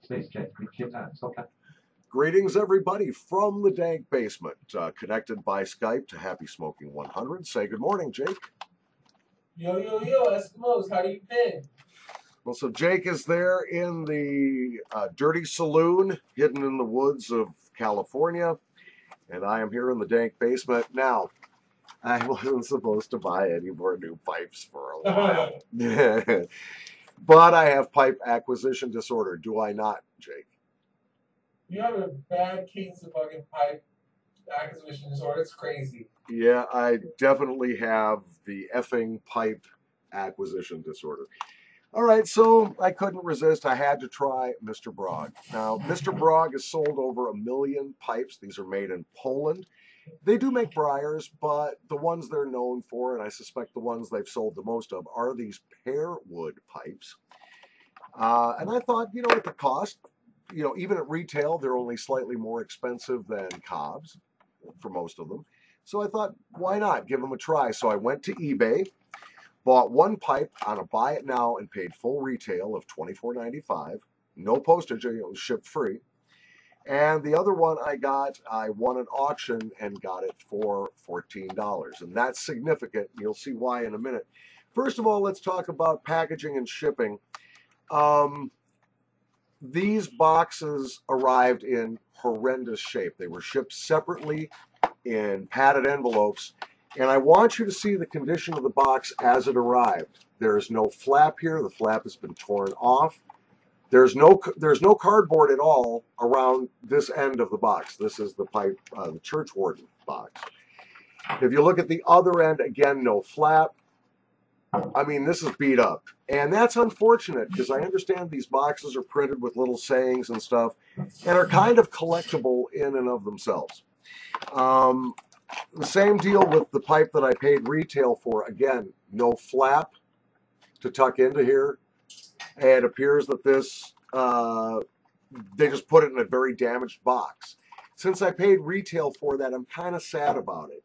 Space check. Stop that. Greetings, everybody, from the dank basement, connected by Skype to Happy Smoking 100. Say good morning, Jake. Yo, Eskimos, how you been? Well, so Jake is there in the dirty saloon, hidden in the woods of California, and I am here in the dank basement. Now, I wasn't supposed to buy any more new pipes for a while, but I have pipe acquisition disorder. Do I not, Jake? You have a bad case of fucking pipe acquisition disorder. It's crazy. Yeah, I definitely have the effing pipe acquisition disorder. All right, so I couldn't resist. I had to try Mr. Brog. Now, Mr. Brog has sold over 1 million pipes. These are made in Poland. They do make briars, but the ones they're known for, and I suspect the ones they've sold the most of, are these pear wood pipes. And I thought, you know, at the cost, you know, even at retail, they're only slightly more expensive than cobs for most of them. So I thought, why not give them a try? So I went to eBay, bought one pipe on a buy it now and paid full retail of $24.95. No postage, it was shipped free. And the other one I won an auction and got it for $14. And that's significant. You'll see why in a minute. First of all, let's talk about packaging and shipping. These boxes arrived in horrendous shape. They were shipped separately in padded envelopes. And I want you to see the condition of the box as it arrived. There is no flap here. The flap has been torn off. There's no cardboard at all around this end of the box. This is the pipe, the church warden box. If you look at the other end, again, no flap. I mean, this is beat up. And that's unfortunate because I understand these boxes are printed with little sayings and stuff and are kind of collectible in and of themselves. The same deal with the pipe that I paid retail for. Again, no flap to tuck into here. It appears that this, they just put it in a very damaged box. Since I paid retail for that, I'm kind of sad about it.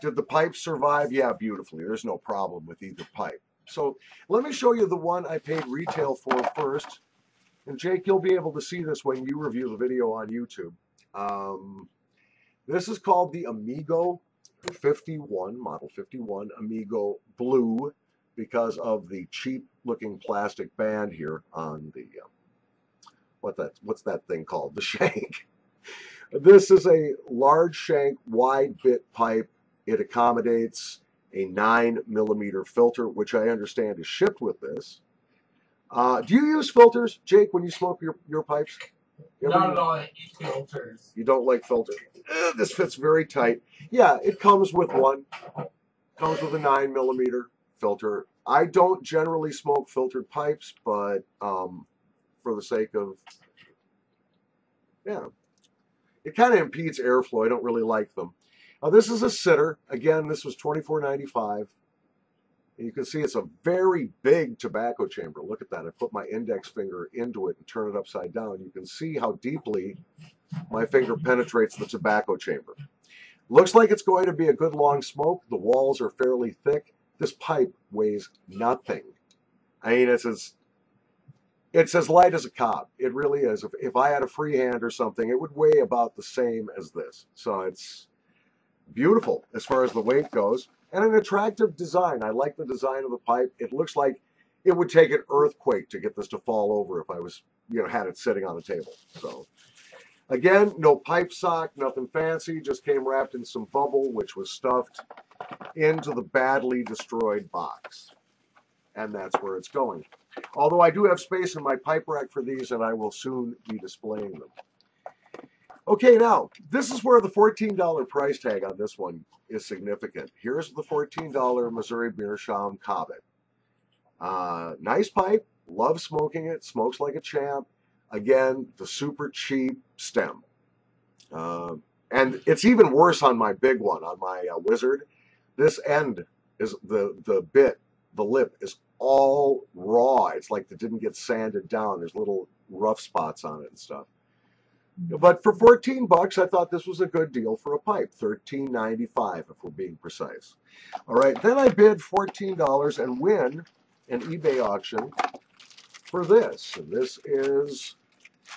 Did the pipe survive? Yeah, beautifully. There's no problem with either pipe. So let me show you the one I paid retail for first. And Jake, you'll be able to see this when you review the video on YouTube. This is called the Amigo 51, Model 51 Amigo Blue, because of the cheap looking plastic band here on the, what's that thing called? The shank. This is a large shank, wide bit pipe. It accommodates a 9mm filter, which I understand is shipped with this. Do you use filters, Jake, when you smoke your pipes? Not at all. I hate filters. You don't like filters? This fits very tight. Yeah, it comes with one. Comes with a 9mm filter. I don't generally smoke filtered pipes, but for the sake of, yeah, it kind of impedes airflow. I don't really like them. This is a sitter. Again, this was $24.95. And you can see it's a very big tobacco chamber. Look at that. I put my index finger into it and turn it upside down. You can see how deeply my finger penetrates the tobacco chamber. Looks like it's going to be a good long smoke. The walls are fairly thick. This pipe weighs nothing. I mean, it's as light as a cob. It really is. If I had a free hand or something, it would weigh about the same as this. So it's beautiful as far as the weight goes, and an attractive design. I like the design of the pipe. It looks like it would take an earthquake to get this to fall over if I was, you know, had it sitting on the table. So again, no pipe sock, nothing fancy, just came wrapped in some bubble, which was stuffed into the badly destroyed box. And that's where it's going. Although I do have space in my pipe rack for these, and I will soon be displaying them. Okay, now, this is where the $14 price tag on this one is significant. Here's the $14 Missouri Meerschaum Cobbett. Nice pipe, love smoking it, smokes like a champ. Again, the super cheap stem. And it's even worse on my big one, on my Wizard. This end is the lip is all raw. It's like it didn't get sanded down. There's little rough spots on it and stuff. But for 14 bucks, I thought this was a good deal for a pipe. $13.95 if we're being precise. All right, then I bid $14 and win an eBay auction for this. And this is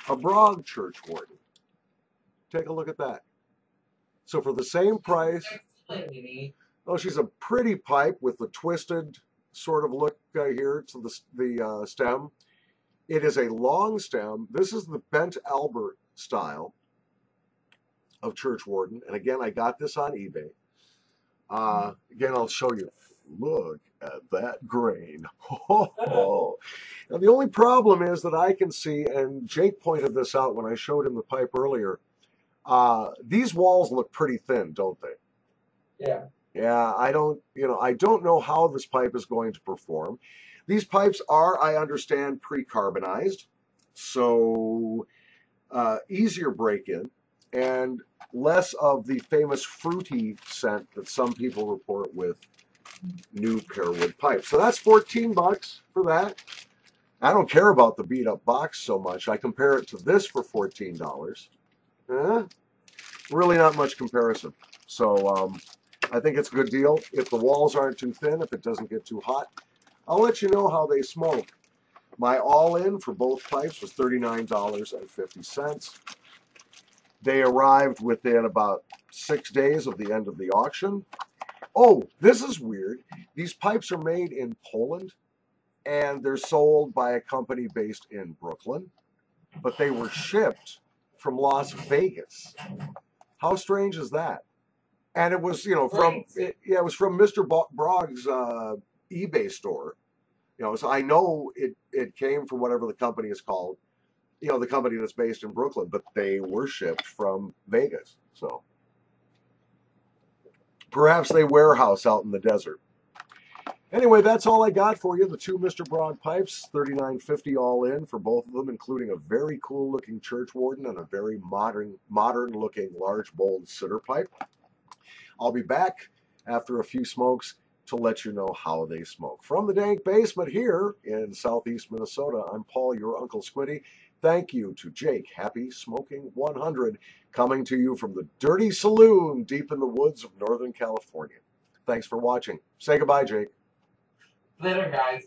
a Brog church warden. Take a look at that. So for the same price, oh, she's a pretty pipe with the twisted sort of look here to the stem. It is a long stem. This is the bent Albert style of church warden. And again, I got this on eBay. Again, I'll show you. Look at that grain. Now, the only problem is that I can see, and Jake pointed this out when I showed him the pipe earlier, these walls look pretty thin, don't they? Yeah. Yeah, I don't know how this pipe is going to perform. These pipes are, I understand, pre-carbonized, so easier break-in and less of the famous fruity scent that some people report with new pearwood pipes. So that's $14 for that. I don't care about the beat-up box so much. I compare it to this for $14. Really not much comparison. So I think it's a good deal. If the walls aren't too thin, if it doesn't get too hot, I'll let you know how they smoke. My all-in for both pipes was $39.50. They arrived within about 6 days of the end of the auction. Oh, this is weird. These pipes are made in Poland, and they're sold by a company based in Brooklyn, but they were shipped from Las Vegas. How strange is that? And it was, it was from Mr. Brog's eBay store. So I know it came from whatever the company is called, the company that's based in Brooklyn, but they were shipped from Vegas. So perhaps they warehouse out in the desert. Anyway, that's all I got for you. The two Mr. Brog pipes, $39.50 all in for both of them, including a very cool looking church warden and a very modern looking large bowled sitter pipe. I'll be back after a few smokes to let you know how they smoke. From the dank basement here in southeast Minnesota, I'm Paul, your Uncle Squiddy. Thank you to Jake, Happy Smoking 100, coming to you from the dirty saloon deep in the woods of Northern California. Thanks for watching. Say goodbye, Jake. Later, guys.